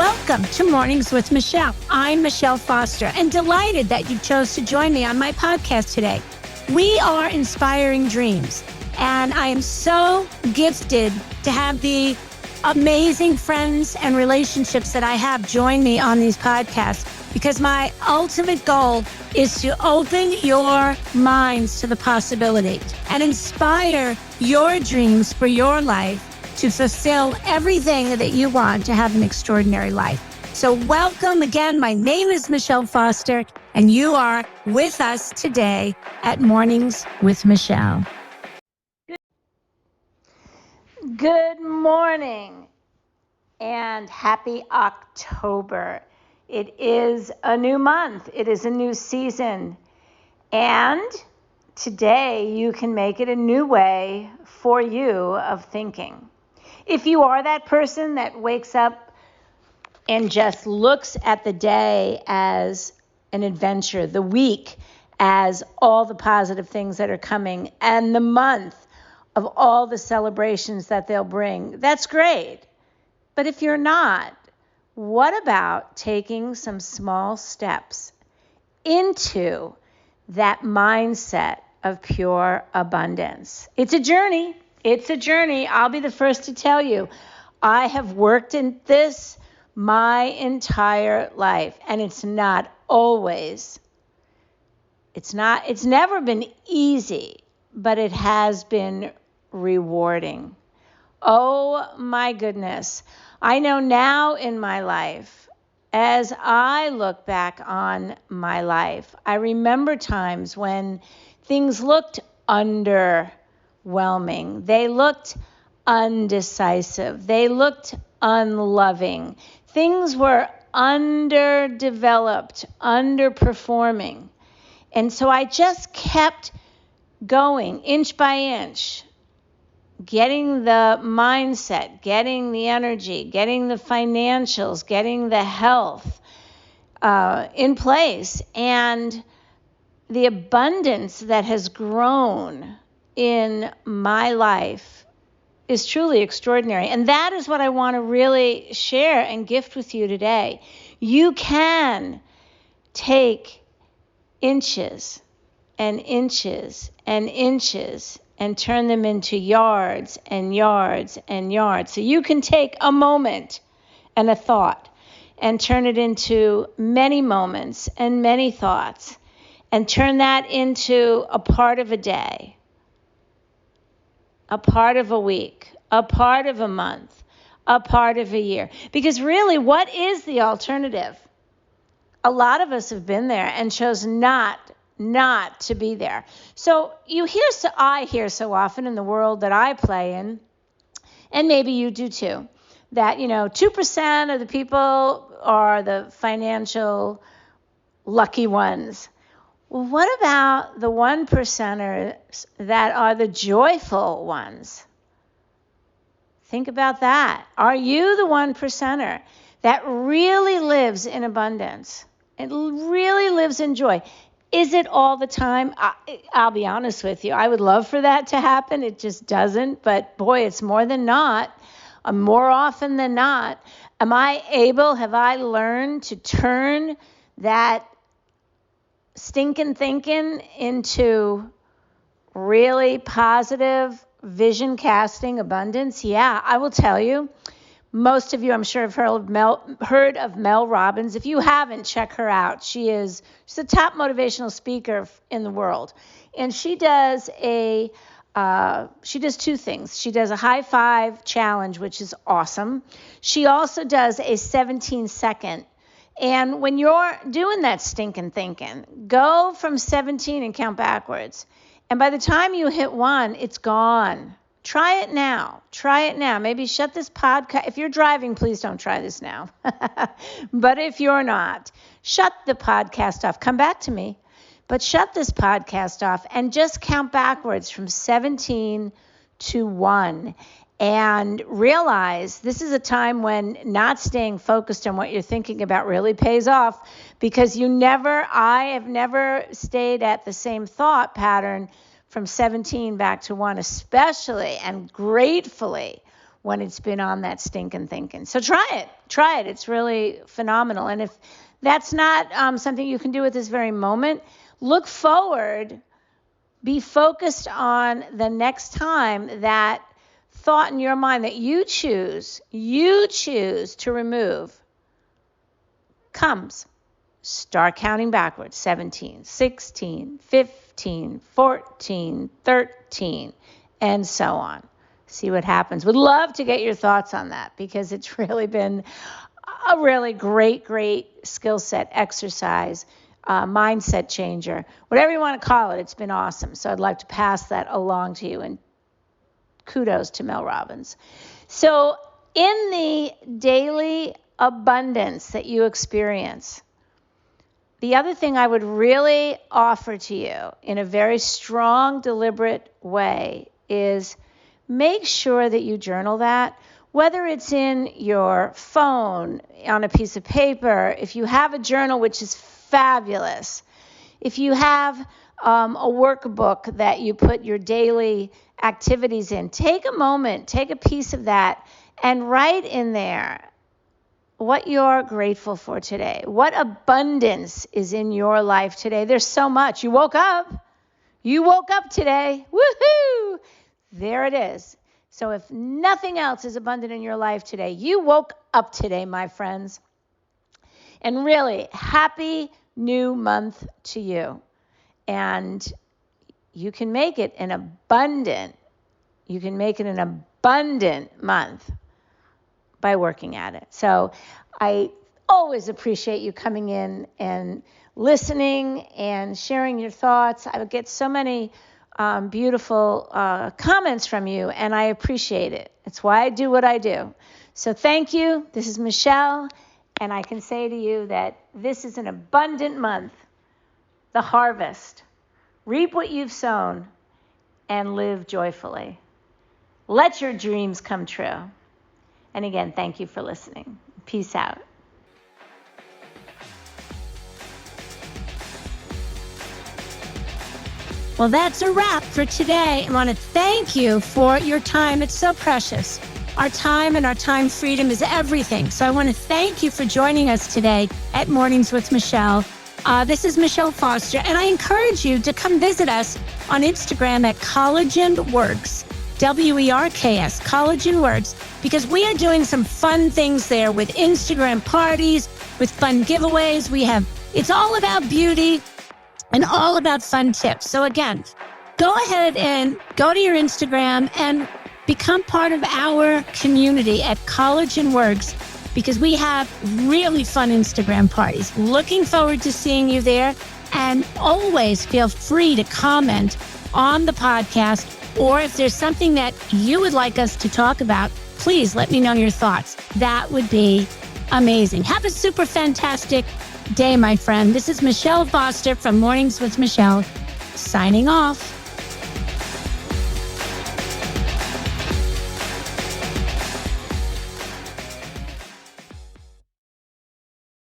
Welcome to Mornings with Michele. I'm Michele Foster and delighted that you chose to join me on my podcast today. We are inspiring dreams, and I am so gifted to have the amazing friends and relationships that I have join me on these podcasts, because my ultimate goal is to open your minds to the possibilities and inspire your dreams for your life to fulfill everything that you want to have an extraordinary life. So welcome again. My name is Michele Foster, and you are with us today at Mornings with Michele. Good morning and happy October. It is a new month. It is a new season. And today you can make it a new way for you of thinking. If you are that person that wakes up and just looks at the day as an adventure, the week as all the positive things that are coming, and the month of all the celebrations that they'll bring, that's great. But if you're not, what about taking some small steps into that mindset of pure abundance? It's a journey. It's a journey. I'll be the first to tell you. I have worked in this my entire life, and it's never been easy, but it has been rewarding. Oh my goodness. I know now in my life, as I look back on my life, I remember times when things looked underwhelming. They looked undecisive. They looked unloving. Things were underdeveloped, underperforming. And so I just kept going inch by inch, getting the mindset, getting the energy, getting the financials, getting the health in place. And the abundance that has grown in my life is truly extraordinary. And that is what I want to really share and gift with you today. You can take inches and inches and inches and turn them into yards and yards and yards. So you can take a moment and a thought and turn it into many moments and many thoughts, and turn that into a part of a day, a part of a week, a part of a month, a part of a year. Because really, what is the alternative? A lot of us have been there and chose not to be there. So I hear so often in the world that I play in, and maybe you do too, that 2% of the people are the financial lucky ones. Well, what about the 1%ers that are the joyful ones? Think about that. Are you the 1%er that really lives in abundance and really lives in joy? Is it all the time? I'll be honest with you. I would love for that to happen. It just doesn't. But boy, it's more than not. More often than not. Have I learned to turn that stinking thinking into really positive vision casting abundance? Yeah, I will tell you. Most of you, I'm sure, have heard of Mel Robbins. If you haven't, check her out. She's a top motivational speaker in the world. And she does two things. She does a high five challenge, which is awesome. She also does a 17-second. And when you're doing that stinking thinking, go from 17 and count backwards. And by the time you hit 1, it's gone. Try it now. Maybe shut this podcast. If you're driving, please don't try this now. But if you're not, shut the podcast off. Come back to me. But shut this podcast off and just count backwards from 17 to 1. And realize this is a time when not staying focused on what you're thinking about really pays off, because I have never stayed at the same thought pattern from 17 back to 1, especially and gratefully when it's been on that stinking thinking. So try it. It's really phenomenal. And if that's not something you can do at this very moment, look forward. Be focused on the next time that thought in your mind that you choose to remove comes. Start counting backwards. 17, 16, 15, 14, 13, and so on. See what happens. Would love to get your thoughts on that, because it's really been a really great skill set exercise, mindset changer, whatever you want to call it. It's been awesome. So I'd like to pass that along to you, and kudos to Mel Robbins. So in the daily abundance that you experience, the other thing I would really offer to you in a very strong, deliberate way is make sure that you journal that, whether it's in your phone, on a piece of paper, if you have a journal, which is fabulous, if you have a workbook that you put your daily activities in, take a moment, take a piece of that, and write in there what you're grateful for today. What abundance is in your life today? There's so much. You woke up today. Woohoo! There it is. So if nothing else is abundant in your life today, you woke up today, my friends. And really, happy new month to you. And you can make it an abundant month by working at it. So I always appreciate you coming in and listening and sharing your thoughts. I would get so many beautiful comments from you, and I appreciate it. It's why I do what I do. So thank you. This is Michele, and I can say to you that this is an abundant month, the harvest. Reap what you've sown and live joyfully. Let your dreams come true. And again, thank you for listening. Peace out. Well, that's a wrap for today. I want to thank you for your time. It's so precious. Our time and our time freedom is everything. So I want to thank you for joining us today at Mornings with Michele. This is Michele Foster, and I encourage you to come visit us on Instagram at Collagen Works, WERKS, Collagen Works, because we are doing some fun things there with Instagram parties, with fun giveaways. It's all about beauty and all about fun tips. So again, go ahead and go to your Instagram and become part of our community at Collagen Works, because we have really fun Instagram parties. Looking forward to seeing you there. And always feel free to comment on the podcast, or if there's something that you would like us to talk about, please let me know your thoughts. That would be amazing. Have a super fantastic day, my friend. This is Michele Foster from Mornings with Michele, signing off.